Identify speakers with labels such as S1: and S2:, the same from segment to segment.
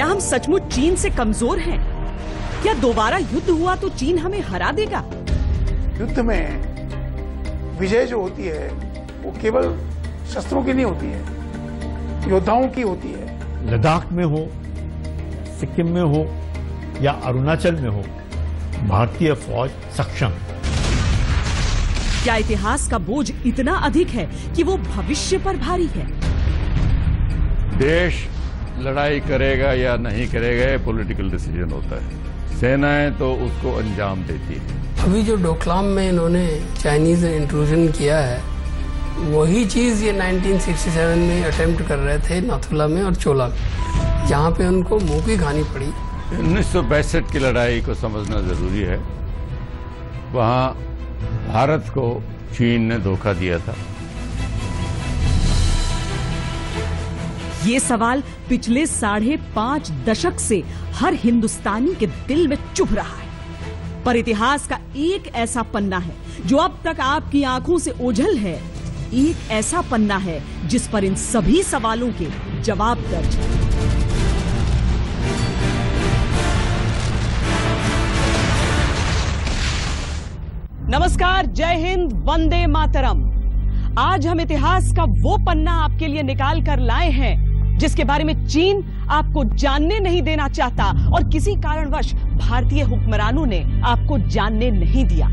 S1: क्या हम सचमुच चीन से कमजोर हैं? क्या दोबारा युद्ध हुआ तो चीन हमें हरा देगा?
S2: युद्ध में विजय जो होती है वो केवल शस्त्रों की नहीं होती है, योद्धाओं की होती है।
S3: लद्दाख में हो, सिक्किम में हो या अरुणाचल में हो, भारतीय फौज सक्षम है।
S1: क्या इतिहास का बोझ इतना अधिक है कि वो भविष्य पर भारी है?
S4: देश लड़ाई करेगा या नहीं करेगा ये पॉलिटिकल डिसीजन होता है, सेनाएं तो उसको अंजाम देती है।
S5: अभी जो डोकलाम में इन्होंने चाइनीज इंट्रूजन किया है, वही चीज ये 1967 में अटेम्प्ट कर रहे थे नाथुला में और चोला में, जहाँ पे उनको मुंह की खानी पड़ी।
S4: 1962 की लड़ाई को समझना जरूरी है। वहां भारत को चीन ने धोखा दिया था।
S1: ये सवाल पिछले 5.5 दशक से हर हिंदुस्तानी के दिल में चुभ रहा है, पर इतिहास का एक ऐसा पन्ना है जो अब तक आपकी आंखों से ओझल है, एक ऐसा पन्ना है जिस पर इन सभी सवालों के जवाब दर्ज हैं। नमस्कार, जय हिंद, वंदे मातरम। आज हम इतिहास का वो पन्ना आपके लिए निकाल कर लाए हैं जिसके बारे में चीन आपको जानने नहीं देना चाहता और किसी कारणवश भारतीय हुक्मरानों ने आपको जानने नहीं दिया।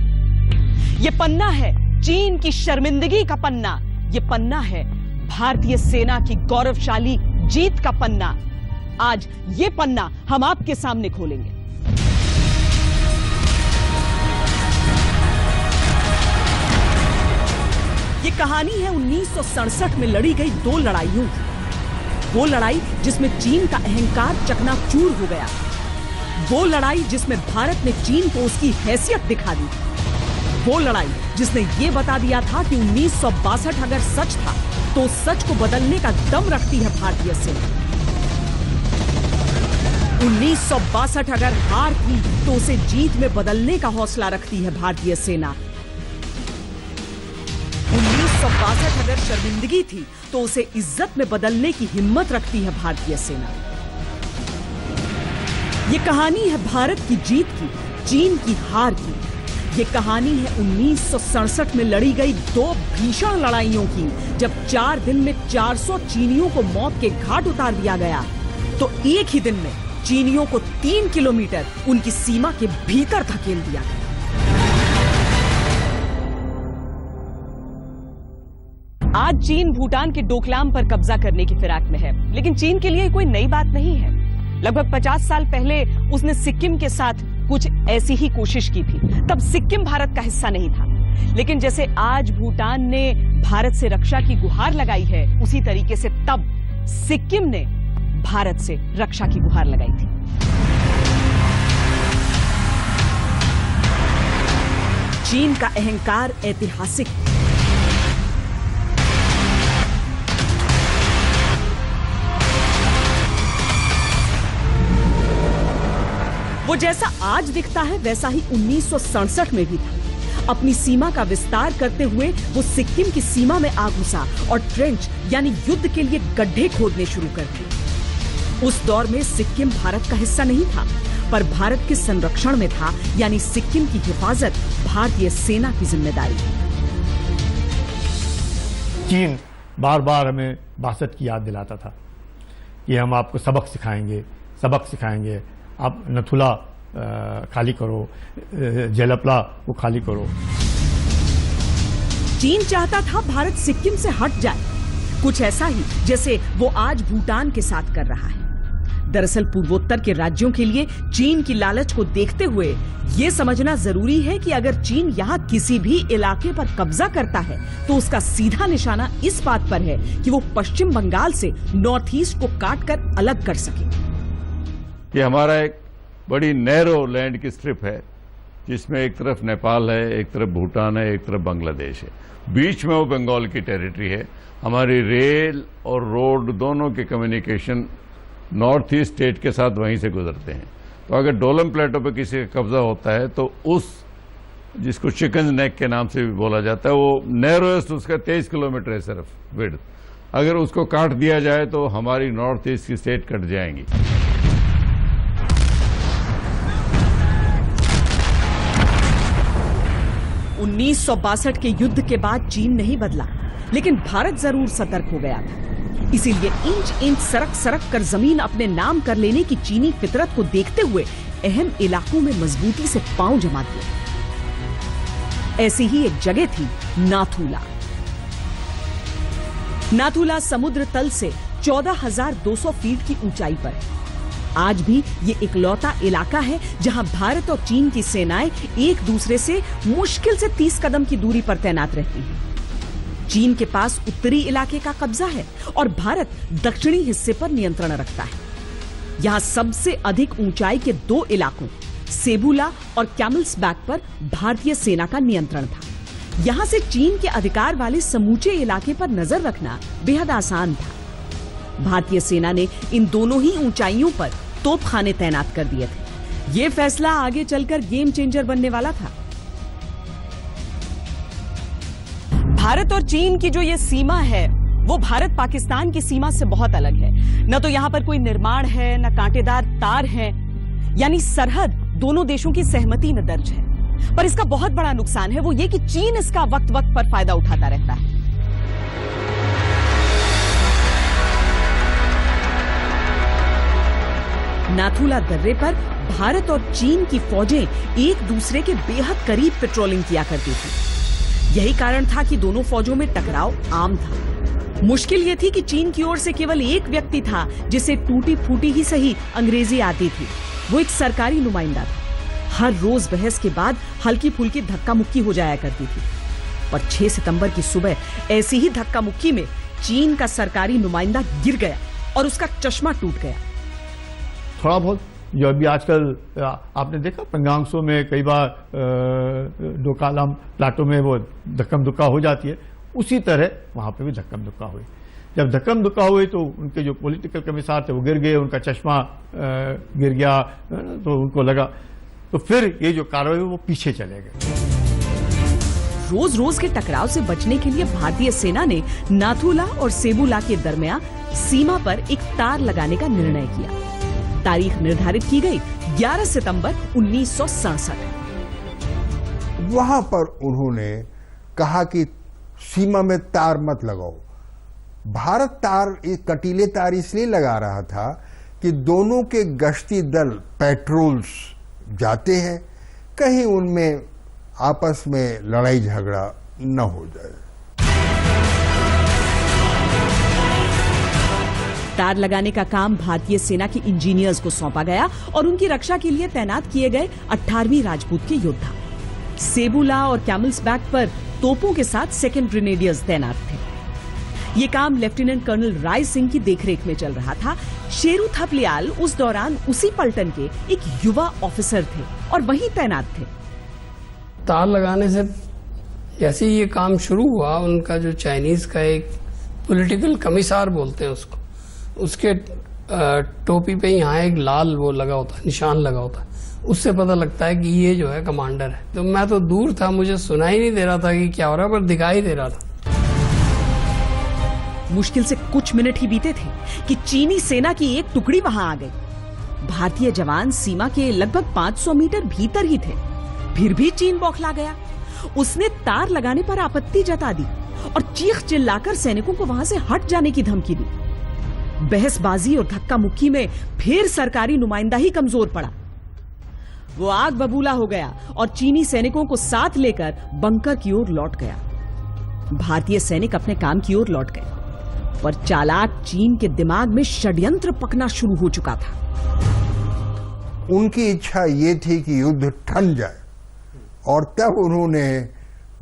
S1: ये पन्ना है चीन की शर्मिंदगी का पन्ना। ये पन्ना है भारतीय सेना की गौरवशाली जीत का पन्ना। आज ये पन्ना हम आपके सामने खोलेंगे। ये कहानी है 1967 में लड़ी गई 2 लड़ाइयों की। वो लड़ाई जिसमें चीन का अहंकार चकनाचूर हो गया। वो लड़ाई जिसमें भारत ने चीन को उसकी हैसियत दिखा दी। वो लड़ाई जिसने ये बता दिया था कि 1962 अगर सच था तो सच को बदलने का दम रखती है भारतीय सेना। 1962 अगर हार थी तो उसे जीत में बदलने का हौसला रखती है भारतीय सेना। 1962 अगर शर्मिंदगी थी तो उसे इज्जत में बदलने की हिम्मत रखती है भारतीय सेना। ये कहानी है भारत की जीत की, चीन की हार की। ये कहानी है 1967 में लड़ी गई 2 भीषण लड़ाइयों की, जब 4 दिन में 400 चीनियों को मौत के घाट उतार दिया गया तो एक ही दिन में चीनियों को 3 किलोमीटर उनकी सीमा के भीतर धकेल दिया गया। आज चीन भूटान के डोकलाम पर कब्जा करने की फिराक में है, लेकिन चीन के लिए कोई नई बात नहीं है। लगभग 50 साल पहले उसने सिक्किम के साथ कुछ ऐसी ही कोशिश की थी। तब सिक्किम भारत का हिस्सा नहीं था, लेकिन जैसे आज भूटान ने भारत से रक्षा की गुहार लगाई है, उसी तरीके से तब सिक्किम ने भारत से रक्षा की गुहार लगाई थी। चीन का अहंकार ऐतिहासिक। वो जैसा आज दिखता है वैसा ही 1967 में भी था। अपनी सीमा का विस्तार करते हुए वो सिक्किम की सीमा में आ घुसा और ट्रेंच यानी युद्ध के लिए गड्ढे खोदने शुरू कर दिए। उस दौर में सिक्किम भारत का हिस्सा नहीं था, पर भारत के संरक्षण में था, यानी सिक्किम की हिफाजत भारतीय सेना की जिम्मेदारी है।
S3: चीन बार बार हमें 62 की याद दिलाता था कि हम आपको सबक सिखाएंगे, आप नथुला खाली करो, जेलपला को खाली करो।
S1: चीन चाहता था भारत सिक्किम से हट जाए, कुछ ऐसा ही जैसे वो आज भूटान के साथ कर रहा है। दरअसल पूर्वोत्तर के राज्यों के लिए चीन की लालच को देखते हुए ये समझना जरूरी है कि अगर चीन यहाँ किसी भी इलाके पर कब्जा करता है तो उसका सीधा निशाना इस बात पर है कि वो पश्चिम बंगाल से नॉर्थ ईस्ट को काटकर अलग कर सके।
S4: ये हमारा एक बड़ी नैरो लैंड की स्ट्रिप है, जिसमें एक तरफ नेपाल है, एक तरफ भूटान है, एक तरफ बांग्लादेश है, बीच में वो बंगाल की टेरिटरी है। हमारी रेल और रोड दोनों के कम्युनिकेशन नॉर्थ ईस्ट स्टेट के साथ वहीं से गुजरते हैं। तो अगर डोलम प्लेटो पे किसी का कब्जा होता है तो उस, जिसको चिकन नेक के नाम से भी बोला जाता है, वो नैरोएस्ट उसका 23 किलोमीटर है सिर्फ विड्थ। अगर उसको काट दिया जाए तो हमारी नॉर्थ ईस्ट की स्टेट कट जाएंगी।
S1: 1962 के युद्ध के बाद चीन नहीं बदला, लेकिन भारत जरूर सतर्क हो गया था। इसीलिए इंच इंच सरक सरक कर जमीन अपने नाम कर लेने की चीनी फितरत को देखते हुए अहम इलाकों में मजबूती से पांव जमा दिए। ऐसी ही एक जगह थी नाथुला। नाथुला समुद्र तल से 14,200 फीट की ऊंचाई पर है। आज भी ये इकलौता इलाका है जहां भारत और चीन की सेनाएं एक दूसरे से मुश्किल से 30 कदम की दूरी पर तैनात रहती हैं। चीन के पास उत्तरी इलाके का कब्जा है और भारत दक्षिणी हिस्से पर नियंत्रण रखता है। यहां सबसे अधिक ऊंचाई के 2 इलाकों सेबुला और कैमल्स बैक पर भारतीय सेना का नियंत्रण था। यहां से चीन के अधिकार वाले समूचे इलाके पर नजर रखना बेहद आसान था। भारतीय सेना ने इन दोनों ही ऊंचाइयों पर तोपखाने तैनात कर दिए थे। यह फैसला आगे चलकर गेम चेंजर बनने वाला था। भारत और चीन की जो ये सीमा है वो भारत पाकिस्तान की सीमा से बहुत अलग है। न तो यहां पर कोई निर्माण है, न कांटेदार तार है, यानी सरहद दोनों देशों की सहमति में दर्ज है। पर इसका बहुत बड़ा नुकसान है वो ये कि चीन इसका वक्त वक्त पर फायदा उठाता रहता है। नाथुला दर्रे पर भारत और चीन की फौजें एक दूसरे के बेहद करीब पेट्रोलिंग किया करती थी। यही कारण था कि दोनों फौजों में टकराव आम था। मुश्किल यह थी कि चीन की ओर से केवल एक व्यक्ति था जिसे टूटी फूटी ही सही अंग्रेजी आती थी। वो एक सरकारी नुमाइंदा था। हर रोज बहस के बाद हल्की फुल्की धक्का मुक्की हो जाया करती थी। पर 6 सितंबर की सुबह ऐसी ही धक्का मुक्की में चीन का सरकारी नुमाइंदा गिर गया और उसका चश्मा टूट गया।
S3: थोड़ा बहुत जो अभी आजकल आपने देखा पंगांगसो में कई बार डोकालाम प्लाटो में वो धक्कम दुक्का हो जाती है, उसी तरह वहां पे भी धक्कम दुक्का हुई। जब धक्कम दुक्का हुई तो उनके जो पॉलिटिकल कमिश्नर थे वो गिर गए, उनका चश्मा गिर गया, तो उनको लगा, तो फिर ये जो कार्रवाई वो पीछे चले गए।
S1: रोज रोज के टकराव से बचने के लिए भारतीय सेना ने नाथुला और सेबुला के दरमियान सीमा पर एक तार लगाने का निर्णय किया। तारीख निर्धारित की गई 11 सितंबर 1967।
S6: वहां पर उन्होंने कहा कि सीमा में तार मत लगाओ। भारत कटीले तार इसलिए लगा रहा था कि दोनों के गश्ती दल पेट्रोल्स जाते हैं, कहीं उनमें आपस में लड़ाई झगड़ा न हो जाए।
S1: तार लगाने का काम भारतीय सेना के इंजीनियर्स को सौंपा गया और उनकी रक्षा के लिए तैनात किए गए 18वीं राजपूत के योद्धा। सेबुला और कैमल्स बैक पर तोपों के साथ सेकंड ग्रेनेडियर्स तैनात थे। ये काम लेफ्टिनेंट कर्नल राय सिंह की देखरेख में चल रहा था। शेरू थपलियाल उस दौरान उसी पलटन के एक युवा ऑफिसर थे और वहीं तैनात थे।
S5: तार लगाने से जैसे ये काम शुरू हुआ, उनका जो चाइनीज का एक पॉलिटिकल कमिश्नर बोलते हैं उसको, उसके टोपी पे यहाँ एक लाल वो लगा होता है, निशान लगा होता है, उससे पता लगता है कि ये जो है कमांडर है। तो मैं तो दूर था, मुझे सुनाई नहीं दे रहा था कि क्या हो रहा है, पर दिखाई दे रहा था।
S1: मुश्किल से कुछ मिनट ही बीते थे कि चीनी सेना की एक टुकड़ी वहां आ गई। भारतीय जवान सीमा के लगभग 500 मीटर भीतर ही थे। फिर भी चीन बौखला गया। उसने तार लगाने पर आपत्ति जता दी और चीख चिल्लाकर सैनिकों को वहां से हट जाने की धमकी दी। बहसबाजी और धक्का मुक्की में फिर सरकारी नुमाइंदा ही कमजोर पड़ा। वो आग बबूला हो गया और चीनी सैनिकों को साथ लेकर बंकर की ओर लौट गया। भारतीय सैनिक अपने काम की ओर लौट गए, पर चालाक चीन के दिमाग में षड्यंत्र पकना शुरू हो चुका था।
S6: उनकी इच्छा ये थी कि युद्ध ठन जाए, और तब उन्होंने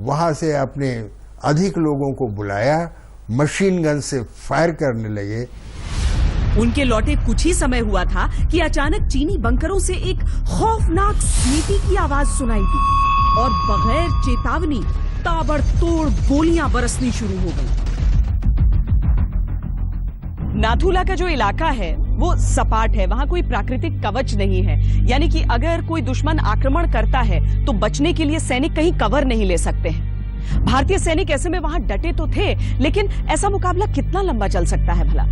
S6: वहां से अपने अधिक लोगों को बुलाया, मशीन गन से फायर करने लगे।
S1: उनके लौटे कुछ ही समय हुआ था कि अचानक चीनी बंकरों से एक खौफनाक सीटी की आवाज सुनाई दी और बगैर चेतावनी ताबड़तोड़ गोलियां बरसनी शुरू हो गई। नाथुला का जो इलाका है वो सपाट है, वहां कोई प्राकृतिक कवच नहीं है, यानी कि अगर कोई दुश्मन आक्रमण करता है तो बचने के लिए सैनिक कहीं कवर नहीं ले सकते हैं। भारतीय सैनिक ऐसे में वहां डटे तो थे, लेकिन ऐसा मुकाबला कितना लंबा चल सकता है भला।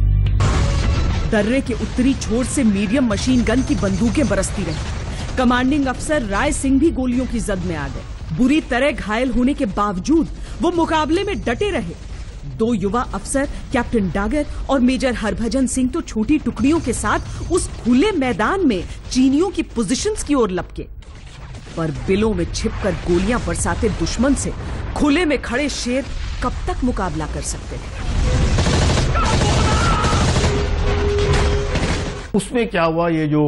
S1: दर्रे के उत्तरी छोर से मीडियम मशीन गन की बंदूकें बरसती रही। कमांडिंग अफसर राय सिंह भी गोलियों की जद में आ गए। बुरी तरह घायल होने के बावजूद वो मुकाबले में डटे रहे। 2 युवा अफसर कैप्टन डागर और मेजर हरभजन सिंह तो छोटी टुकड़ियों के साथ उस खुले मैदान में चीनियों की पोजीशंस की ओर लपके, पर बिलों में छिपकर गोलियां बरसाते दुश्मन से खुले में खड़े शेर कब तक मुकाबला कर सकते थे।
S3: उसमें क्या हुआ, ये जो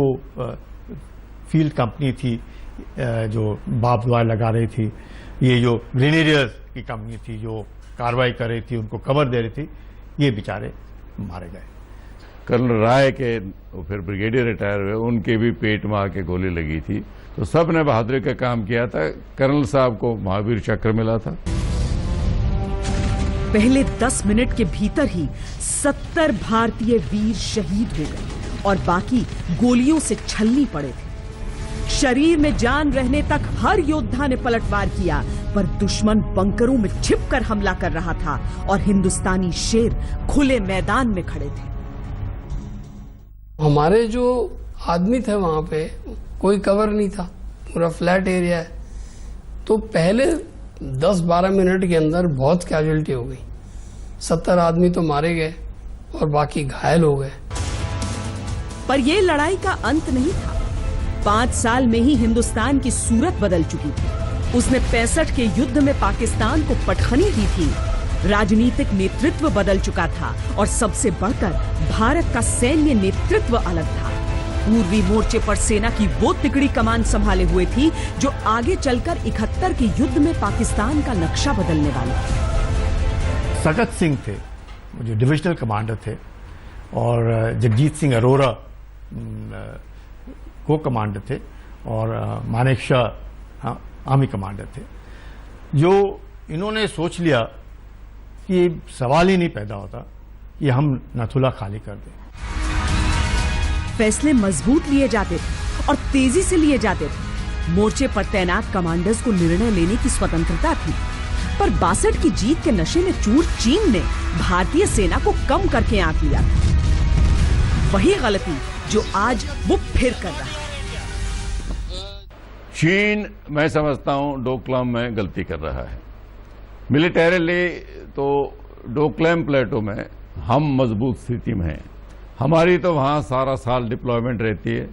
S3: फील्ड कंपनी थी जो बाब वायर लगा रही थी, ये जो ग्रेनेडियर्स की कंपनी थी जो कार्रवाई कर रही थी, उनको कवर दे रही थी, ये बेचारे मारे गए।
S4: कर्नल राय के फिर ब्रिगेडियर रिटायर हुए, उनके भी पेट में आके गोली लगी थी। तो सब ने बहादुरी का काम किया था। कर्नल साहब को महावीर चक्र मिला था।
S1: पहले 10 मिनट के भीतर ही 70 भारतीय वीर शहीद हो गए और बाकी गोलियों से छलनी पड़े थे। शरीर में जान रहने तक हर योद्धा ने पलटवार किया, पर दुश्मन बंकरों में छिपकर हमला कर रहा था और हिंदुस्तानी शेर खुले मैदान में खड़े थे।
S5: हमारे जो आदमी थे वहां पे कोई कवर नहीं था, पूरा फ्लैट एरिया है। तो पहले 10-12 मिनट के अंदर बहुत कैजुअलिटी हो गई। 70 आदमी तो मारे गए और बाकी घायल हो गए।
S1: पर यह लड़ाई का अंत नहीं था। 5 साल में ही हिंदुस्तान की सूरत बदल चुकी थी। उसने 65 के युद्ध में पाकिस्तान को पटखनी दी थी। राजनीतिक नेतृत्व बदल चुका था और सबसे बढ़कर भारत का सैन्य नेतृत्व अलग था। पूर्वी मोर्चे पर सेना की वो तिकड़ी कमान संभाले हुए थी जो आगे चलकर 71 के युद्ध में पाकिस्तान का नक्शा बदलने वाली थी।
S3: सगत सिंह थे जो डिविजनल कमांडर थे और जगजीत सिंह अरोरा को कमांडर थे और मानेक शाह आर्मी कमांडर थे। जो इन्होंने सोच लिया कि सवाल ही नहीं पैदा होता कि हम नथुला खाली कर दें।
S1: फैसले मजबूत लिए जाते थे और तेजी से लिए जाते थे। मोर्चे पर तैनात कमांडर्स को निर्णय लेने की स्वतंत्रता थी, पर 62 की जीत के नशे में चूर चीन ने भारतीय सेना को कम करके आंक लिया था। वही गलती जो आज वो फिर कर रहा है।
S4: चीन, मैं समझता हूं, डोकलाम में गलती कर रहा है। मिलिटरीली तो डोकलाम प्लेटो में हम मजबूत स्थिति में हैं। हमारी तो वहां सारा साल डिप्लॉयमेंट रहती है,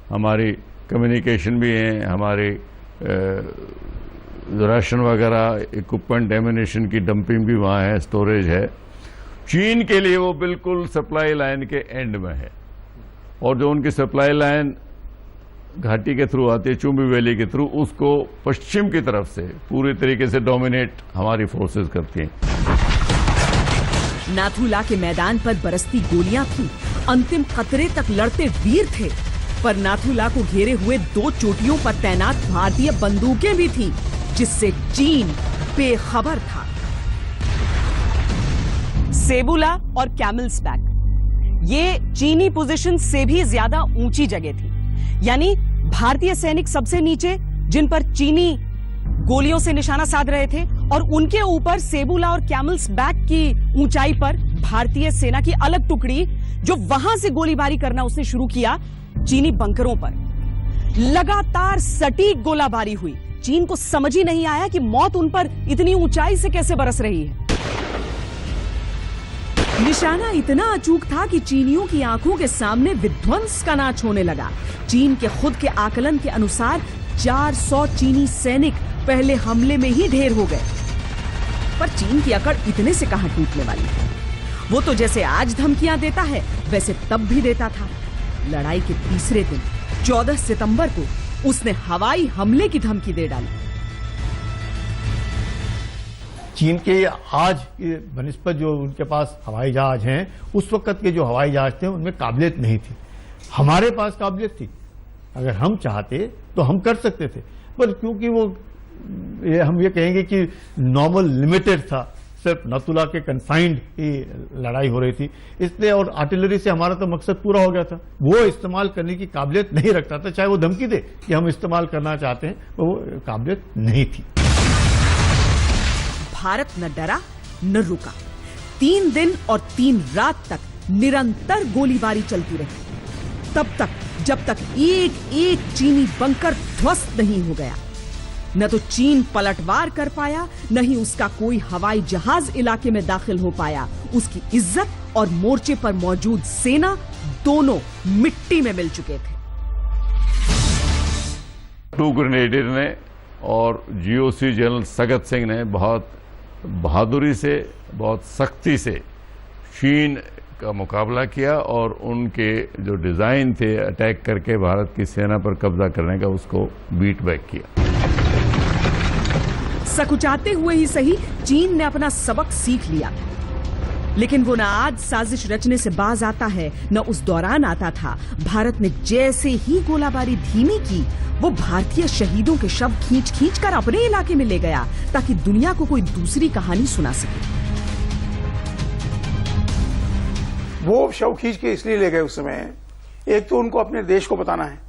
S4: हमारी कम्युनिकेशन भी है, हमारी राशन वगैरह, इक्विपमेंट, एम्यूनिशन की डंपिंग भी वहां है, स्टोरेज है। चीन के लिए वो बिल्कुल सप्लाई लाइन के एंड में है और जो उनकी सप्लाई लाइन घाटी के थ्रू आती है, चुम्बी वैली के थ्रू, उसको पश्चिम की तरफ से पूरी तरीके से डोमिनेट हमारी फोर्सेस करती हैं।
S1: नाथुला के मैदान पर बरसती गोलियां थी, अंतिम खतरे तक लड़ते वीर थे, पर नाथुला को घेरे हुए 2 चोटियों पर तैनात भारतीय बंदूकें भी थी, जिससे चीन बेखबर था। सेबुला और कैमल्स बैक ये चीनी पोजीशन से भी ज्यादा ऊंची जगह थी, यानी भारतीय सैनिक सबसे नीचे जिन पर चीनी गोलियों से निशाना साध रहे थे, और उनके ऊपर सेबुला और कैमल्स बैक की ऊंचाई पर भारतीय सेना की अलग टुकड़ी जो वहां से गोलीबारी करना उसने शुरू किया चीनी बंकरों पर। लगातार सटीक गोलाबारी हुई। चीन को समझ ही नहीं आया कि मौत उन पर इतनी ऊंचाई से कैसे बरस रही है। निशाना इतना अचूक था कि चीनियों की आंखों के सामने विध्वंस का नाच होने लगा। चीन के खुद के आकलन के अनुसार 400 चीनी सैनिक पहले हमले में ही ढेर हो गए। पर चीन की अकड़ इतने से कहां टूटने वाली है। वो तो जैसे आज धमकियां देता है वैसे तब भी देता था। लड़ाई के तीसरे दिन 14 सितंबर को उसने हवाई हमले की धमकी दे डाली।
S3: चीन के आज के बनिस्बत जो उनके पास हवाई जहाज हैं, उस वक्त के जो हवाई जहाज थे उनमें काबिलियत नहीं थी। हमारे पास काबिलियत थी, अगर हम चाहते तो हम कर सकते थे, पर क्योंकि वो हम ये कहेंगे कि नॉर्मल लिमिटेड था, सिर्फ नथुला के कन्फाइंड ही लड़ाई हो रही थी, इसलिए और आर्टिलरी से हमारा तो मकसद पूरा हो गया था। वो इस्तेमाल करने की काबिलियत नहीं रखता था, चाहे वो धमकी दे कि हम इस्तेमाल करना चाहते हैं, वो काबिलियत नहीं थी।
S1: भारत न डरा न रुका। 3 दिन और 3 रात तक निरंतर गोलीबारी चलती रही, तब तक जब तक एक एक चीनी बंकर ध्वस्त नहीं हो गया। न तो चीन पलटवार कर पाया, न ही उसका कोई हवाई जहाज इलाके में दाखिल हो पाया। उसकी इज्जत और मोर्चे पर मौजूद सेना दोनों मिट्टी में मिल चुके थे।
S4: 2 ग्रेनेडियर ने और जीओसी जनरल सगत सिंह ने बहुत बहादुरी से, बहुत सख्ती से चीन का मुकाबला किया और उनके जो डिजाइन थे अटैक करके भारत की सेना पर कब्जा करने का, उसको बीट बैक किया।
S1: सकुचाते हुए ही सही, चीन ने अपना सबक सीख लिया था, लेकिन वो न आज साजिश रचने से बाज आता है, न उस दौरान आता था। भारत ने जैसे ही गोलाबारी धीमी की, वो भारतीय शहीदों के शव खींच खींच कर अपने इलाके में ले गया ताकि दुनिया को कोई दूसरी कहानी सुना सके।
S2: वो शव खींच के इसलिए ले गए उस समय, एक तो उनको अपने देश को बताना है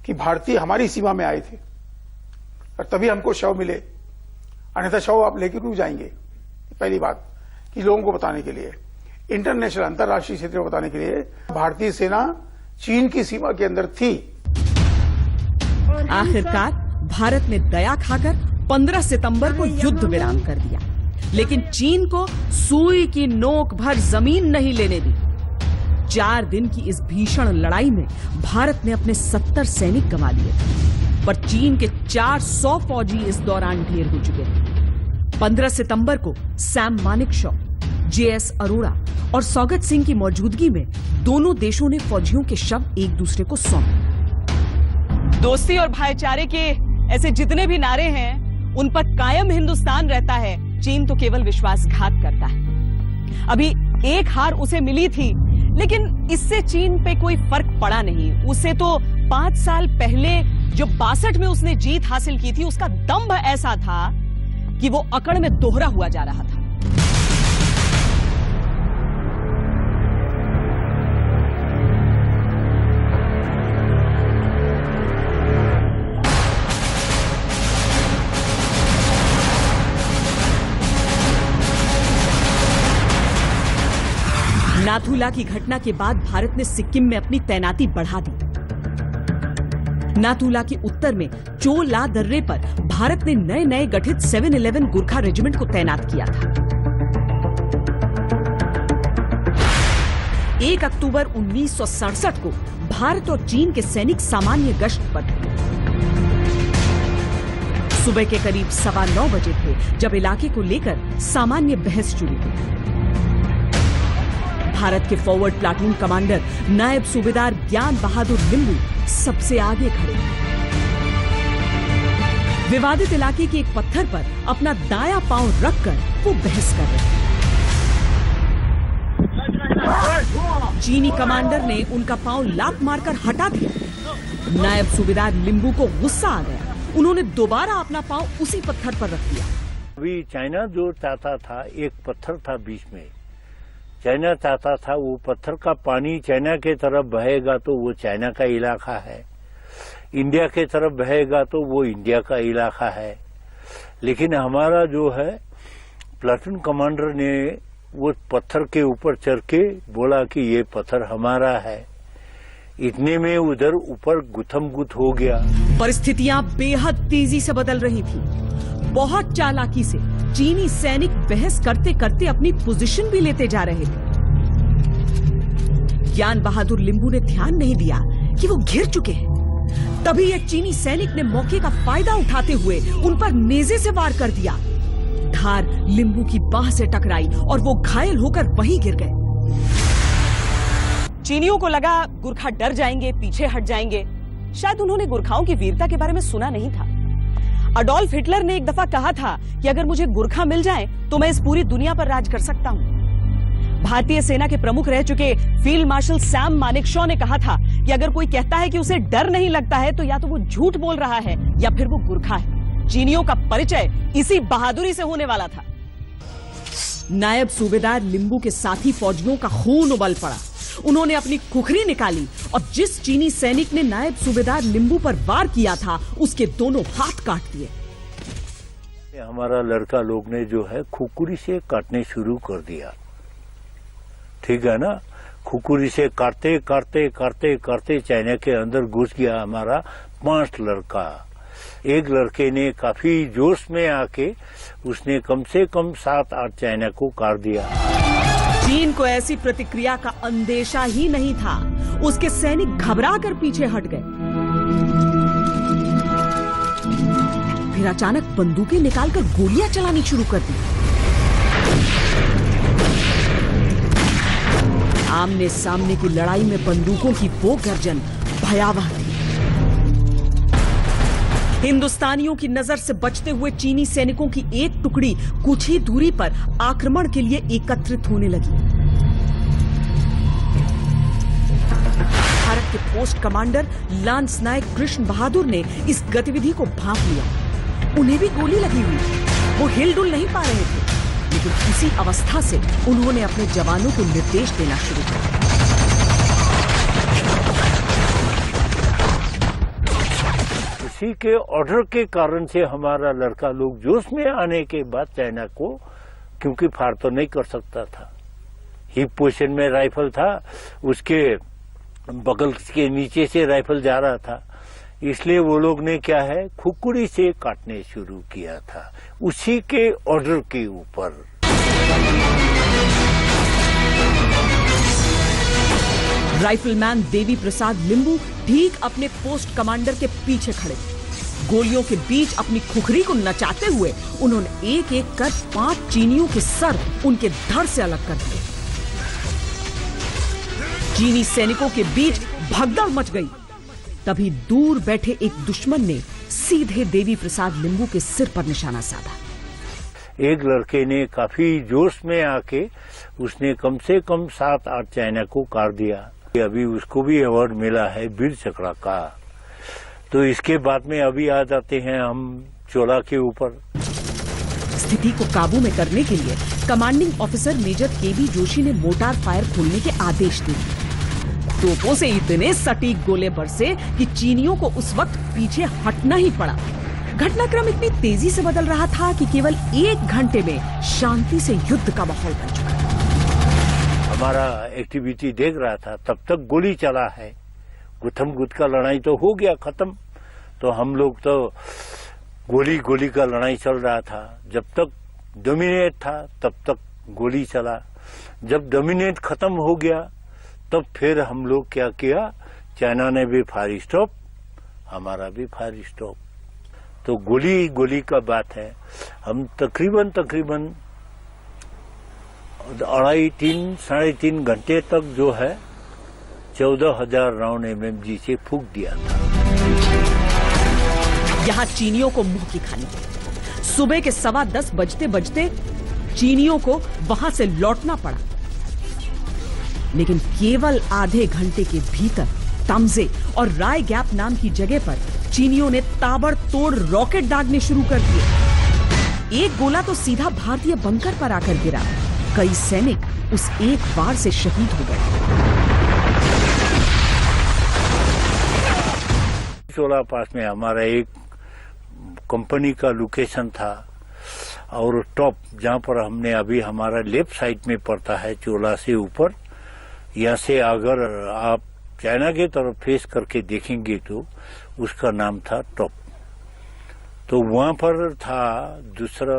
S2: कि भारतीय हमारी सीमा में आए थे और तभी हमको शव मिले, अन्यथा शव आप लेके क्यों जाएंगे। पहली बात कि लोगों को बताने के लिए, इंटरनेशनल अंतर्राष्ट्रीय क्षेत्र में बताने के लिए भारतीय सेना चीन की सीमा के अंदर थी।
S1: आखिरकार भारत ने दया खाकर 15 सितंबर को युद्ध विराम कर दिया, लेकिन चीन को सुई की नोक भर जमीन नहीं लेने दी। 4 दिन की इस भीषण लड़ाई में भारत ने अपने 70 सैनिक गंवा लिए थे, पर चीन के 400 फौजी इस दौरान ढेर हो चुके थे। 15 सितंबर को सैम मानेकशॉ, जेएस अरोड़ा और सौगत सिंह की मौजूदगी में दोनों देशों ने फौजियों के शव एक दूसरे को सौंपे। दोस्ती और भाईचारे के ऐसे जितने भी नारे हैं, उन पर कायम हिंदुस्तान रहता है। चीन तो केवल विश्वासघात करता है। अभी एक हार उसे मिली थी, लेकिन इससे चीन पे कोई फर्क पड़ा नहीं। उसे तो 5 साल पहले जो 62 में उसने जीत हासिल की थी, उसका दंभ ऐसा था कि वो अकड़ में दोहरा हुआ जा रहा था। नाथुला की घटना के बाद भारत ने सिक्किम में अपनी तैनाती बढ़ा दी। नाथुला के उत्तर में चोला दर्रे पर भारत ने नए नए गठित 711 गुरखा रेजिमेंट को तैनात किया था। 1 अक्टूबर 1967 को भारत और चीन के सैनिक सामान्य गश्त पर थे। सुबह के करीब 9:15 बजे थे जब इलाके को लेकर सामान्य बहस शुरू हुई। भारत के फॉरवर्ड प्लाटून कमांडर नायब सूबेदार ज्ञान बहादुर लिंबू सबसे आगे खड़े थे। विवादित इलाके के एक पत्थर पर अपना दायां पांव रखकर वो बहस कर रहे थे। चीनी कमांडर ने उनका पांव लात मारकर हटा दिया। नायब सूबेदार लिंबू को गुस्सा आ गया। उन्होंने दोबारा अपना पांव उसी पत्थर पर रख दिया।
S7: अभी चाइना जो चाहता था, एक पत्थर था बीच में, चाइना चाहता था वो पत्थर का पानी चाइना के तरफ बहेगा तो वो चाइना का इलाका है, इंडिया के तरफ बहेगा तो वो इंडिया का इलाका है। लेकिन हमारा जो है प्लाटून कमांडर ने वो पत्थर के ऊपर चढ़ के बोला कि ये पत्थर हमारा है। इतने में उधर ऊपर गुथम-गुथ हो गया।
S1: परिस्थितियां बेहद तेजी से बदल रही थी। बहुत चालाकी से चीनी सैनिक बहस करते करते अपनी पोजीशन भी लेते जा रहे थे। ज्ञान बहादुर लिंबू ने ध्यान नहीं दिया कि वो घिर चुके हैं। तभी एक चीनी सैनिक ने मौके का फायदा उठाते हुए उन पर नेज़े से वार कर दिया। धार लिंबू की बाह से टकराई और वो घायल होकर वहीं गिर गए। चीनियों को लगा गुरखा डर जाएंगे, पीछे हट जाएंगे। शायद उन्होंने गुरखाओं की वीरता के बारे में सुना नहीं था। अडोल्फ हिटलर ने एक दफा कहा था कि अगर मुझे गुरखा मिल जाए तो मैं इस पूरी दुनिया पर राज कर सकता हूं। भारतीय सेना के प्रमुख रह चुके फील्ड मार्शल सैम मानेकशॉ ने कहा था कि अगर कोई कहता है कि उसे डर नहीं लगता है तो या तो वो झूठ बोल रहा है या फिर वो गुरखा है। चीनियों का परिचय इसी बहादुरी से होने वाला था। नायब सूबेदार लिंबू के साथी फौजियों का खून उबल पड़ा। उन्होंने अपनी खुखरी निकाली और जिस चीनी सैनिक ने नायब सूबेदार लिंबू पर वार किया था उसके दोनों हाथ काट दिए।
S7: हमारा लड़का लोग ने जो है खुकुरी से काटने शुरू कर दिया। ठीक है ना, खुकुरी से काटते काटते काटते काटते चाइना के अंदर घुस गया हमारा 5 लड़का। एक लड़के ने काफी जोश में आके उसने कम से कम 7-8 चाइना को काट दिया।
S1: चीन को ऐसी प्रतिक्रिया का अंदेशा ही नहीं था। उसके सैनिक घबरा कर पीछे हट गए। फिर अचानक बंदूकें निकालकर गोलियां चलानी शुरू कर दी। आमने सामने की लड़ाई में बंदूकों की वो गर्जन भयावह थी। हिंदुस्तानियों की नजर से बचते हुए चीनी सैनिकों की एक टुकड़ी कुछ ही दूरी पर आक्रमण के लिए एकत्रित होने लगी। भारत के पोस्ट कमांडर लांस नायक कृष्ण बहादुर ने इस गतिविधि को भांप लिया। उन्हें भी गोली लगी हुई। वो हिलडुल नहीं पा रहे थे, लेकिन इसी अवस्था से उन्होंने अपने जवानों को निर्देश देना शुरू किया।
S7: उसी के ऑर्डर के कारण से हमारा लड़का लोग जोश में आने के बाद चाइना को, क्योंकि फायर तो नहीं कर सकता था, हिप पोजीशन में राइफल था, उसके बगल के नीचे से राइफल जा रहा था, इसलिए वो लोग ने क्या है खुकुड़ी से काटने शुरू किया था उसी के ऑर्डर के ऊपर।
S1: राइफलमैन देवी प्रसाद लिंबू ठीक अपने पोस्ट कमांडर के पीछे खड़े। गोलियों के बीच अपनी खुखरी को नचाते हुए उन्होंने एक एक कर 5 चीनियों के सर उनके धड़ से अलग कर दिए। चीनी सैनिकों के बीच भगदड़ मच गई। तभी दूर बैठे एक दुश्मन ने सीधे देवी प्रसाद लिंबू के सिर पर निशाना साधा।
S7: एक लड़के ने काफी जोश में आके उसने कम से कम 7-8 चाइना को काट दिया। अभी उसको भी अवार्ड मिला है वीर चक्र का। तो इसके बाद में अभी आ जाते हैं हम चोला के ऊपर।
S1: स्थिति को काबू में करने के लिए कमांडिंग ऑफिसर मेजर केबी जोशी ने मोर्टार फायर खोलने के आदेश दिए। तोपों से इतने सटीक गोले बरसे कि चीनियों को उस वक्त पीछे हटना ही पड़ा। घटनाक्रम इतनी तेजी से बदल रहा था कि केवल 1 घंटे में शांति से युद्ध का माहौल बन चुका।
S7: हमारा एक्टिविटी देख रहा था, तब तक गोली चला है। गुथम गुथ का लड़ाई तो हो गया खत्म। तो हम लोग तो गोली का लड़ाई चल रहा था। जब तक डोमिनेट था तब तक गोली चला। जब डोमिनेट खत्म हो गया तब फिर हम लोग क्या किया, चाइना ने भी फायर स्टॉप, हमारा भी फायर स्टॉप। तो गोली का बात है। हम तकरीबन 2.5-3 साढ़े 3 घंटे तक जो है 14,000 राउंड MMG से फूंक दिया था।
S1: यहाँ चीनियों को मुंह की खानी पड़ी। सुबह के 10:15 बजते चीनियों को वहां से लौटना पड़ा। लेकिन केवल आधे घंटे के भीतर तमजे और राय गैप नाम की जगह पर चीनियों ने ताबड़तोड़ रॉकेट दागने शुरू कर दिए। एक गोला तो सीधा भारतीय बंकर पर आकर गिरा। कई सैनिक उस एक वार से शहीद हो गए।
S7: चोला पास में हमारा एक कंपनी का लोकेशन था और टॉप जहां पर हमने अभी हमारा लेफ्ट साइड में पड़ता है चोला से ऊपर। यहाँ से अगर आप चाइना की तरफ फेस करके देखेंगे तो उसका नाम था टॉप। तो वहां पर था दूसरा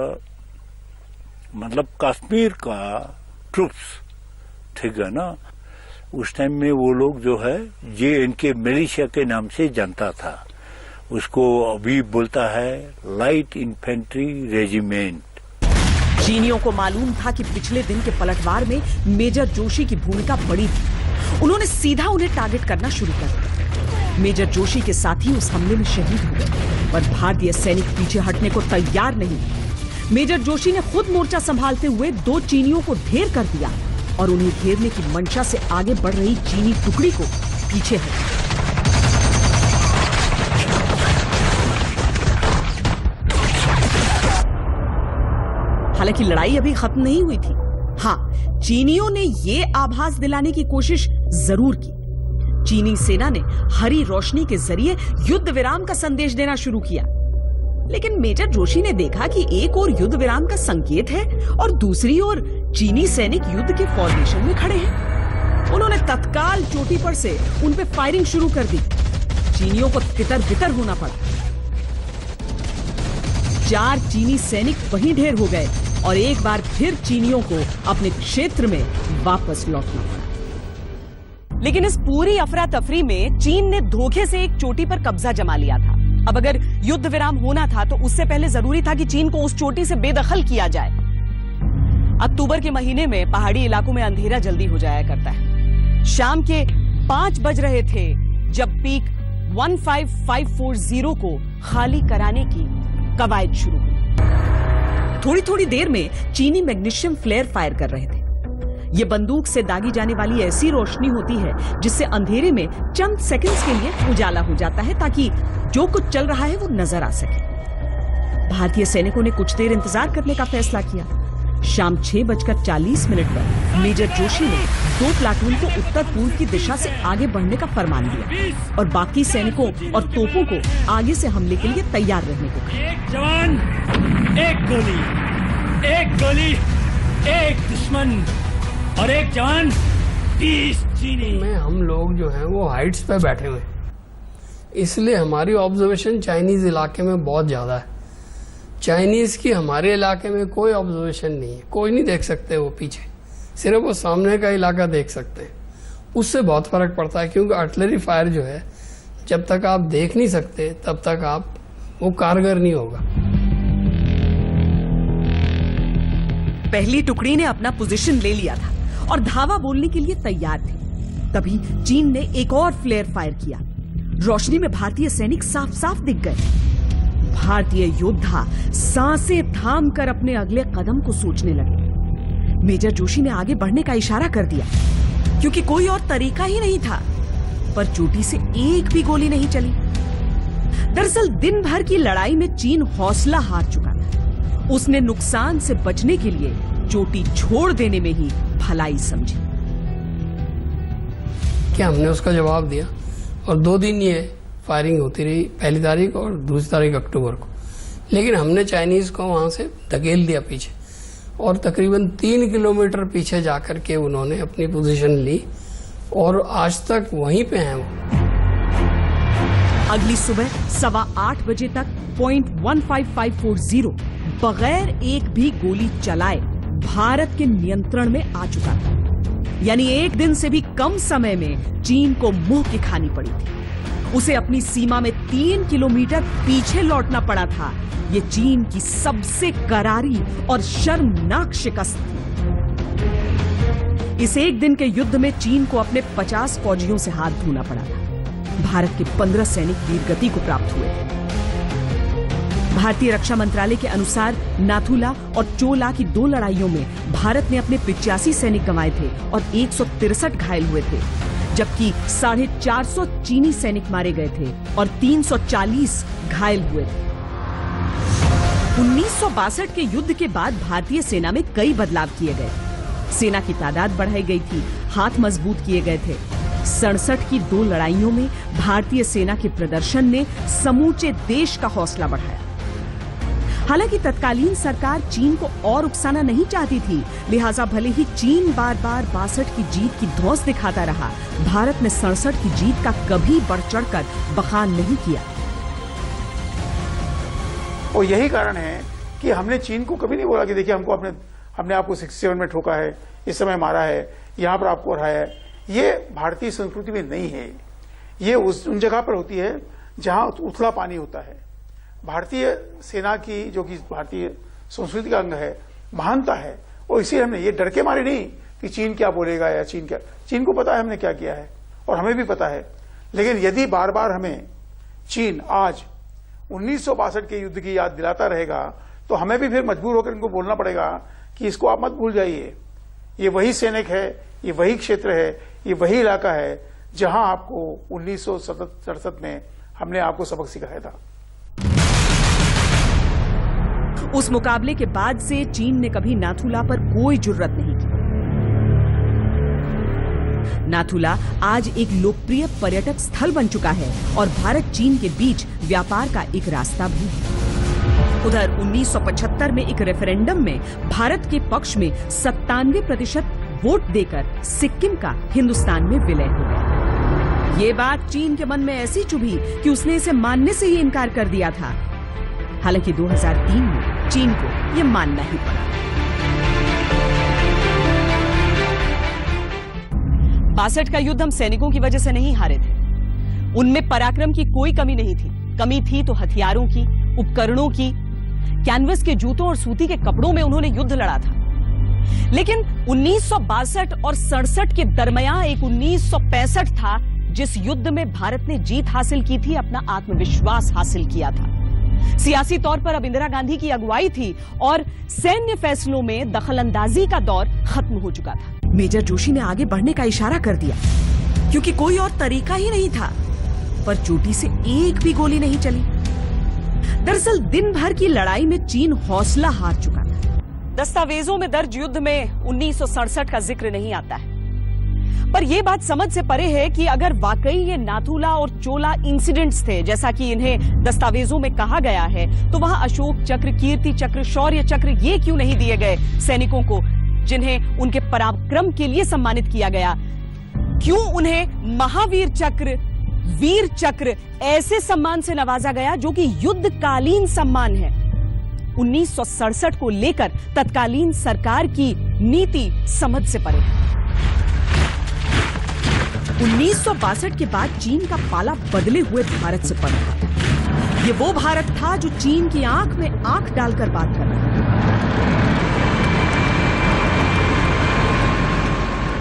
S7: मतलब कश्मीर का ट्रूप्स, ठीक है ना। उस टाइम में वो लोग जो है JNK मिलिशिया के नाम से जानता था। उसको अभी बोलता है लाइट इन्फेंट्री रेजिमेंट।
S1: चीनियों को मालूम था कि पिछले दिन के पलटवार में मेजर जोशी की भूमिका बड़ी थी। उन्होंने सीधा उन्हें टारगेट करना शुरू कर दिया। मेजर जोशी के साथी उस हमले में शहीद हो गए, पर भारतीय सैनिक पीछे हटने को तैयार नहीं। मेजर जोशी ने खुद मोर्चा संभालते हुए 2 चीनियों को ढेर कर दिया और उन्हें घेरने की मंशा से आगे बढ़ रही चीनी टुकड़ी को पीछे हटाया। हालांकि लड़ाई अभी खत्म नहीं हुई थी। हाँ, चीनियों ने ये आभास दिलाने की कोशिश जरूर की। चीनी सेना ने हरी रोशनी के जरिए युद्ध विराम का संदेश देना शुरू किया। लेकिन मेजर जोशी ने देखा कि एक ओर युद्ध विराम का संकेत है और दूसरी ओर चीनी सैनिक युद्ध के फॉर्मेशन में खड़े हैं। उन्होंने तत्काल चोटी पर से उन पे फायरिंग शुरू कर दी। चीनियों को तितर बितर होना पड़ा। 4 चीनी सैनिक वहीं ढेर हो गए और एक बार फिर चीनियों को अपने क्षेत्र में वापस लौटना पड़ा। लेकिन इस पूरी अफरा तफरी में चीन ने धोखे से एक चोटी पर कब्जा जमा लिया था। अब अगर युद्ध विराम होना था तो उससे पहले जरूरी था कि चीन को उस चोटी से बेदखल किया जाए। अक्टूबर के महीने में पहाड़ी इलाकों में अंधेरा जल्दी हो जाया करता है। शाम के 5 बज रहे थे जब पीक 15540 को खाली कराने की कवायद शुरू हुई। थोड़ी थोड़ी देर में चीनी मैग्नीशियम फ्लेयर फायर कर रहे थे। ये बंदूक से दागी जाने वाली ऐसी रोशनी होती है जिससे अंधेरे में चंद सेकंड्स के लिए उजाला हो जाता है ताकि जो कुछ चल रहा है वो नजर आ सके। भारतीय सैनिकों ने कुछ देर इंतजार करने का फैसला किया। शाम 6:40 पर मेजर जोशी ने 2 प्लाटून को उत्तर पूर्व की दिशा से आगे बढ़ने का फरमान दिया और बाकी सैनिकों और तोपों को आगे से हमले के लिए तैयार रहने को कहा।
S8: एक जवान, एक गोली, एक गोली, एक दुश्मन और एक जवान 30 चीनी।
S5: में हम लोग जो हैं वो हाइट्स पे बैठे हुए हैं, इसलिए हमारी ऑब्जर्वेशन चाइनीज इलाके में बहुत ज्यादा है। चाइनीज की हमारे इलाके में कोई ऑब्जर्वेशन नहीं है, कोई नहीं देख सकते वो पीछे, सिर्फ वो सामने का इलाका देख सकते हैं। उससे बहुत फर्क पड़ता है क्योंकि आर्टिलरी फायर जो है जब तक आप देख नहीं सकते तब तक आप वो कारगर नहीं होगा।
S1: पहली टुकड़ी ने अपना पोजीशन ले लिया था और धावा बोलने के लिए तैयार थी। तभी चीन ने एक और फ्लेयर फायर किया। रोशनी में भारतीय सैनिक साफ साफ दिख गए। भारतीय योद्धा सांसें थाम कर अपने अगले कदम को सोचने लगे। मेजर जोशी ने आगे बढ़ने का इशारा कर दिया क्योंकि कोई और तरीका ही नहीं था, पर चोटी से एक भी गोली नहीं चली। दरअसल दिन भर की लड़ाई में चीन हौसला हार चुका था। उसने नुकसान से बचने के लिए चोटी छोड़ देने में ही भलाई समझी।
S5: क्या हमने उसका जवाब दिया और 2 दिन ये फायरिंग होती रही, 1 तारीख और 2 तारीख अक्टूबर को। लेकिन हमने चाइनीज को वहां से धकेल दिया पीछे और तकरीबन 3 किलोमीटर पीछे जाकर के उन्होंने अपनी पोजीशन ली और आज तक वहीं पे हैं वो।
S1: अगली सुबह 8:15 बजे तक पॉइंट 15540 बगैर एक भी गोली चलाए भारत के नियंत्रण में आ चुका था। यानी एक दिन से भी कम समय में चीन को मुंह की खानी पड़ी थी। उसे अपनी सीमा में 3 किलोमीटर पीछे लौटना पड़ा था। ये चीन की सबसे करारी और शर्मनाक शिकस्त थी। इस एक दिन के युद्ध में चीन को अपने 50 फौजियों से हाथ धोना पड़ा था। भारत के 15 सैनिक वीरगति को प्राप्त हुए थे। भारतीय रक्षा मंत्रालय के अनुसार नाथुला और चोला की 2 लड़ाइयों में भारत ने अपने 85 सैनिक गंवाए थे और 163 घायल हुए थे, जबकि 450 चीनी सैनिक मारे गए थे और 340 घायल हुए थे। 1962 के युद्ध के बाद भारतीय सेना में कई बदलाव किए गए। सेना की तादाद बढ़ाई गई थी, हाथ मजबूत किए गए थे। 67 की 2 लड़ाइयों में भारतीय सेना के प्रदर्शन ने समूचे देश का हौसला बढ़ाया। हालांकि तत्कालीन सरकार चीन को और उकसाना नहीं चाहती थी, लिहाजा भले ही चीन बार बार 62 की जीत की धौंस दिखाता रहा, भारत ने 67 की जीत का कभी बढ़ चढ़कर बखान नहीं किया।
S2: और यही कारण है कि हमने चीन को कभी नहीं बोला कि देखिए हमने आपको 67 में ठोका है, इस समय मारा है, यहां पर आपको हराया है। ये भारतीय संस्कृति में नहीं है। ये उन जगह पर होती है जहां उथला पानी होता है। भारतीय सेना की, जो कि भारतीय संस्कृति का अंग है, महानता है, और इसीलिए हमने ये डर के मारे नहीं कि चीन क्या बोलेगा या चीन को पता है हमने क्या किया है और हमें भी पता है। लेकिन यदि बार बार हमें चीन आज 1962 के युद्ध की याद दिलाता रहेगा तो हमें भी फिर मजबूर होकर इनको बोलना पड़ेगा कि इसको आप मत भूल जाइए। ये वही सैनिक है, ये वही क्षेत्र है, ये वही इलाका है जहां आपको 1967 में हमने आपको सबक सिखाया था।
S1: उस मुकाबले के बाद से चीन ने कभी नाथुला पर कोई जुर्रत नहीं की। नाथुला आज एक लोकप्रिय पर्यटक स्थल बन चुका है और भारत चीन के बीच व्यापार का एक रास्ता भी है। उधर 1975 में एक रेफरेंडम में भारत के पक्ष में 97% वोट देकर सिक्किम का हिंदुस्तान में विलय हो गया। ये बात चीन के मन में ऐसी चुभी कि उसने इसे मानने से ही इनकार कर दिया था। हालांकि 2003 में चीन को यह मानना ही पड़ा। 62 का युद्ध हम सैनिकों की वजह से नहीं हारे थे। उनमें पराक्रम की कोई कमी नहीं थी। कमी थी तो हथियारों की, उपकरणों की। कैनवस के जूतों और सूती के कपड़ों में उन्होंने युद्ध लड़ा था। लेकिन 1962 और 67 के दरमियान एक 1965 था जिस युद्ध में भारत ने जीत हासिल की थी, अपना आत्मविश्वास हासिल किया था। सियासी तौर पर अब इंदिरा गांधी की अगुवाई थी और सैन्य फैसलों में दखलंदाजी का दौर खत्म हो चुका था। मेजर जोशी ने आगे बढ़ने का इशारा कर दिया क्योंकि कोई और तरीका ही नहीं था, पर चोटी से एक भी गोली नहीं चली। दरअसल दिन भर की लड़ाई में चीन हौसला हार चुका था। दस्तावेजों में दर्ज युद्ध में 1967 का जिक्र नहीं आता है, पर यह बात समझ से परे है कि अगर वाकई ये नाथुला और चोला इंसिडेंट्स थे जैसा कि इन्हें दस्तावेजों में कहा गया है, तो वहां अशोक चक्र, कीर्ति चक्र, शौर्य चक्र ये क्यों नहीं दिए गए सैनिकों को जिन्हें उनके पराक्रम के लिए सम्मानित किया गया? क्यों उन्हें महावीर चक्र, वीर चक्र ऐसे सम्मान से नवाजा गया जो कि युद्धकालीन सम्मान है? 1967 को लेकर तत्कालीन सरकार की नीति समझ से परे है। 1962 के बाद चीन का पाला बदले हुए भारत से पड़ा। ये वो भारत था जो चीन की आंख में आंख डालकर बात कर रहा था।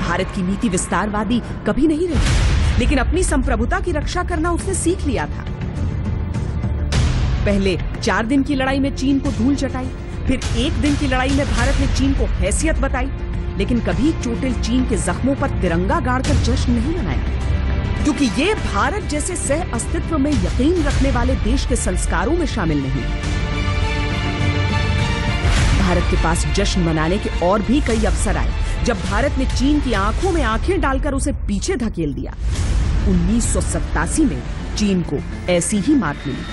S1: भारत की नीति विस्तारवादी कभी नहीं रही, लेकिन अपनी संप्रभुता की रक्षा करना उसने सीख लिया था। पहले 4 दिन की लड़ाई में चीन को धूल चटाई, फिर 1 दिन की लड़ाई में भारत ने चीन को हैसियत बताई, लेकिन कभी चोटिल चीन के जख्मों पर तिरंगा गाड़कर जश्न नहीं मनाया, क्योंकि ये भारत जैसे सह अस्तित्व में यकीन रखने वाले देश के संस्कारों में शामिल नहीं। भारत के पास जश्न मनाने के और भी कई अवसर आए जब भारत ने चीन की आंखों में आंखें डालकर उसे पीछे धकेल दिया। 1987 में चीन को ऐसी ही मात मिली।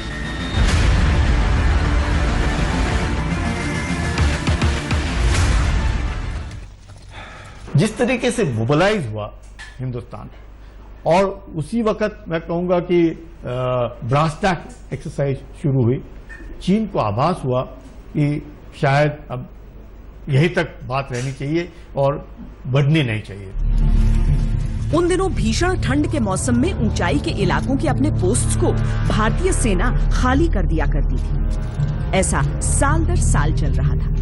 S3: जिस तरीके से मोबिलाइज हुआ हिंदुस्तान, और उसी वक्त मैं कहूंगा कि ब्रास टैक एक्सरसाइज शुरू हुई, चीन को आभास हुआ कि शायद अब यहीं तक बात रहनी चाहिए और बढ़नी नहीं चाहिए।
S1: उन दिनों भीषण ठंड के मौसम में ऊंचाई के इलाकों के अपने पोस्ट्स को भारतीय सेना खाली कर दिया करती थी। ऐसा साल दर साल चल रहा था।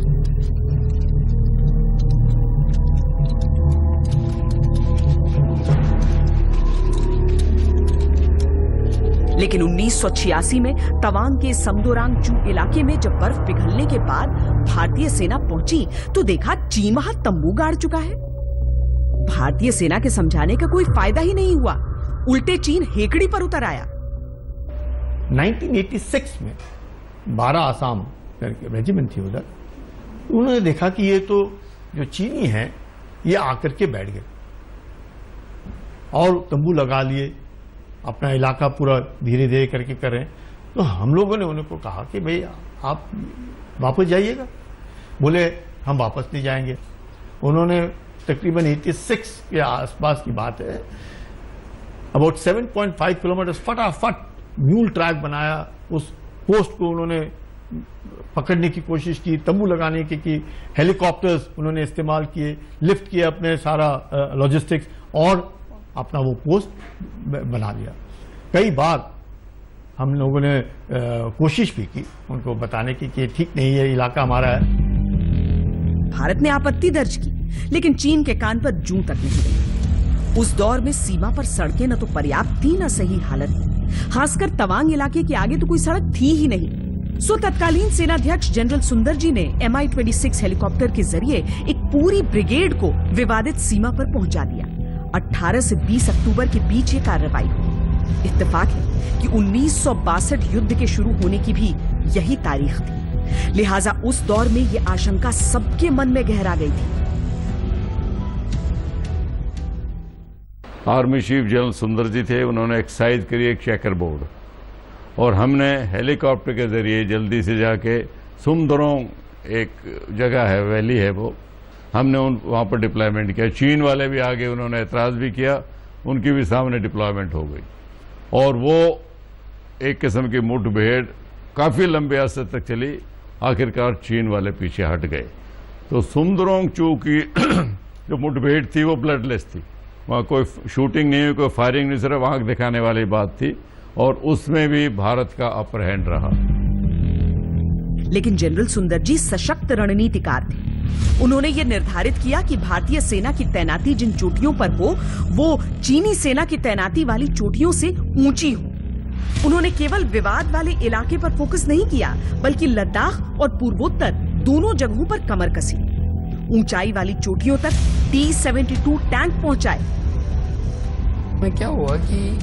S1: लेकिन 1986 में तवांग के समदोरांग चू इलाके में जब बर्फ पिघलने के बाद भारतीय सेना पहुंची तो देखा चीन वहां तंबू गाड़ चुका है। भारतीय सेना के समझाने का कोई फायदा ही नहीं हुआ, उल्टे चीन हेकड़ी पर उतर आया।
S3: 1986 में 12 आसाम रेजिमेंट थी उधर, उन्होंने देखा कि ये तो जो चीनी है ये आकर के बैठ गए और तंबू लगा लिए, अपना इलाका पूरा धीरे धीरे करके कर रहे हैं। तो हम लोगों ने उनको कहा कि भाई आप वापस जाइएगा। बोले हम वापस नहीं जाएंगे। उन्होंने तकरीबन 86 के आसपास की बात है, अबाउट 7.5 किलोमीटर फटाफट म्यूल ट्रैक बनाया। उस पोस्ट को उन्होंने पकड़ने की कोशिश की, तंबू लगाने की हेलीकॉप्टर्स उन्होंने इस्तेमाल किए, लिफ्ट किए अपने सारा लॉजिस्टिक्स और अपना वो पोस्ट बना लिया। कई बार हम लोगों ने कोशिश भी की उनको बताने की कि ठीक नहीं है, इलाका हमारा है।
S1: भारत ने आपत्ति दर्ज की, लेकिन चीन के कान पर जूं तक नहीं गई। उस दौर में सीमा पर सड़कें न तो पर्याप्त थी न सही हालत थी। खासकर तवांग इलाके के आगे तो कोई सड़क थी ही नहीं। सो तत्कालीन सेनाध्यक्ष जनरल सुंदर जी ने MI-26 हेलीकॉप्टर के जरिए एक पूरी ब्रिगेड को विवादित सीमा पर पहुंचा दिया। 18 से 20 अक्टूबर के बीच ये कार्रवाई हुई। इत्तेफाक है कि 1962 युद्ध के शुरू होने की भी यही तारीख थी, लिहाजा उस दौर में ये आशंका सबके मन में गहरा गई थी।
S4: आर्मी चीफ जनरल सुंदर जी थे, उन्होंने एक्सरसाइज करी एक चेकर बोर्ड, और हमने हेलीकॉप्टर के जरिए जल्दी से जाके सुमदरोंग एक जगह है, वैली है वो, हमने वहां पर डिप्लॉयमेंट किया। चीन वाले भी आगे, उन्होंने एतराज भी किया, उनकी भी सामने डिप्लॉयमेंट हो गई और वो एक किस्म की मुठभेड़ काफी लंबे अरसे तक चली, आखिरकार चीन वाले पीछे हट गए। तो सुमदरोंगचू की जो मुठभेड़ थी वो ब्लडलेस थी, वहाँ कोई शूटिंग नहीं हुई, कोई फायरिंग नहीं, सिर्फ आंख दिखाने वाली बात थी, और उसमें भी भारत का अपर हैंड रहा।
S1: लेकिन जनरल सुंदर जी सशक्त रणनीतिकार थे। उन्होंने ये निर्धारित किया कि भारतीय सेना की तैनाती जिन चोटियों पर हो वो चीनी सेना की तैनाती वाली चोटियों से ऊंची हो। उन्होंने केवल विवाद वाले इलाके पर फोकस नहीं किया, बल्कि लद्दाख और पूर्वोत्तर दोनों जगहों पर कमर कसी। ऊंचाई वाली चोटियों तक T-72 टैंक पहुंचाए।
S5: में क्या हुआ कि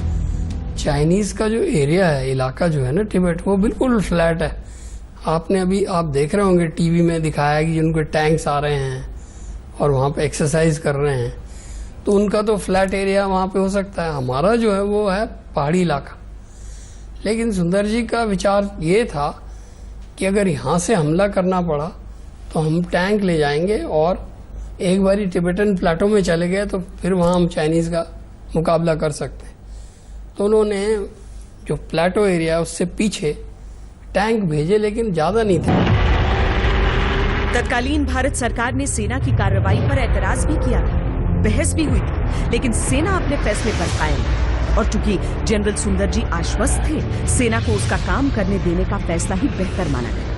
S5: चाइनीज का जो एरिया है, इलाका जो है ना तिब्बत, वो बिल्कुल फ्लैट है। आपने अभी आप देख रहे होंगे टीवी में दिखाया कि उनके टैंक्स आ रहे हैं और वहाँ पे एक्सरसाइज कर रहे हैं, तो उनका तो फ्लैट एरिया वहाँ पे हो सकता है, हमारा जो है वो है पहाड़ी इलाका। लेकिन सुंदर जी का विचार ये था कि अगर यहाँ से हमला करना पड़ा तो हम टैंक ले जाएंगे, और एक बारी टिबेटन प्लेटो में चले गए तो फिर वहाँ हम चाइनीज का मुकाबला कर सकते हैं। तो उन्होंने जो प्लेटो एरिया उससे पीछे टैंक भेजे, लेकिन ज्यादा नहीं था।
S1: तत्कालीन भारत सरकार ने सेना की कार्रवाई पर एतराज भी किया था, बहस भी हुई थी, लेकिन सेना अपने फैसले पर कायम है। और चूंकि जनरल सुंदर जी आश्वस्त थे, सेना को उसका काम करने देने का फैसला ही बेहतर माना गया।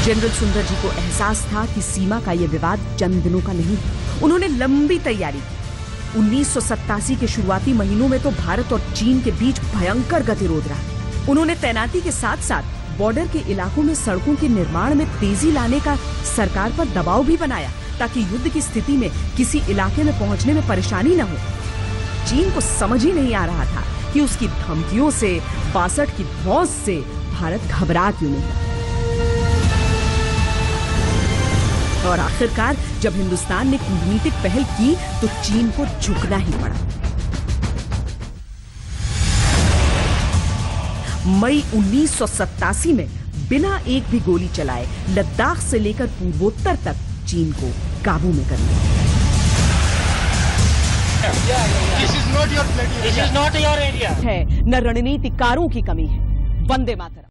S1: जनरल सुंदर जी को एहसास था कि सीमा का यह विवाद चंद दिनों का नहीं। उन्होंने लंबी तैयारी की। 1987 के शुरुआती महीनों में तो भारत और चीन के बीच भयंकर गतिरोध रहा। उन्होंने तैनाती के साथ साथ बॉर्डर के इलाकों में सड़कों के निर्माण में तेजी लाने का सरकार पर दबाव भी बनाया, ताकि युद्ध की स्थिति में किसी इलाके में पहुंचने में परेशानी न हो। चीन को समझ ही नहीं आ रहा था कि उसकी धमकियों से, 62 की धौंस से भारत घबरा क्यों नहीं। और आखिरकार जब हिंदुस्तान ने कूटनीतिक पहल की तो चीन को झुकना ही पड़ा। मई 1987 में बिना एक भी गोली चलाए लद्दाख से लेकर पूर्वोत्तर तक चीन को काबू में कर लिया।
S9: This is not your area.
S1: है न रणनीतिकारों की कमी है। वंदे मातरम।